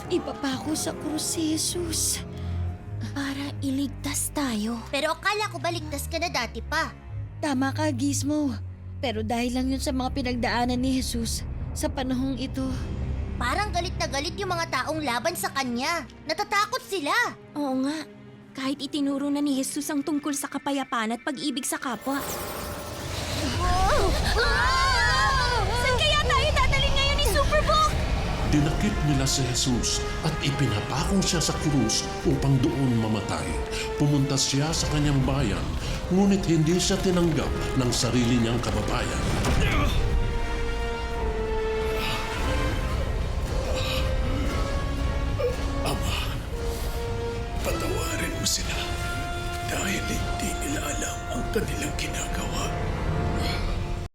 Ipapako sa krus si Jesus. Para iligtas tayo. Pero akala ko baligtas ka na dati pa. Tama ka, Gizmo. Pero dahil lang yun sa mga pinagdaanan ni Jesus sa panahong ito. Parang galit na galit yung mga taong laban sa kanya. Natatakot sila. Oo nga. Kahit itinuro na ni Jesus ang tungkol sa kapayapaan at pag-ibig sa kapwa. Saan kaya tayo dadalhin ngayon ni Superbook? Dinakip nila si Jesus at ipinapakong siya sa krus upang doon mamatay. Pumunta siya sa kanyang bayan, ngunit hindi siya tinanggap ng sarili niyang kababayan. Ama, patawarin mo sila dahil hindi nila alam ang kanilang ginagawa.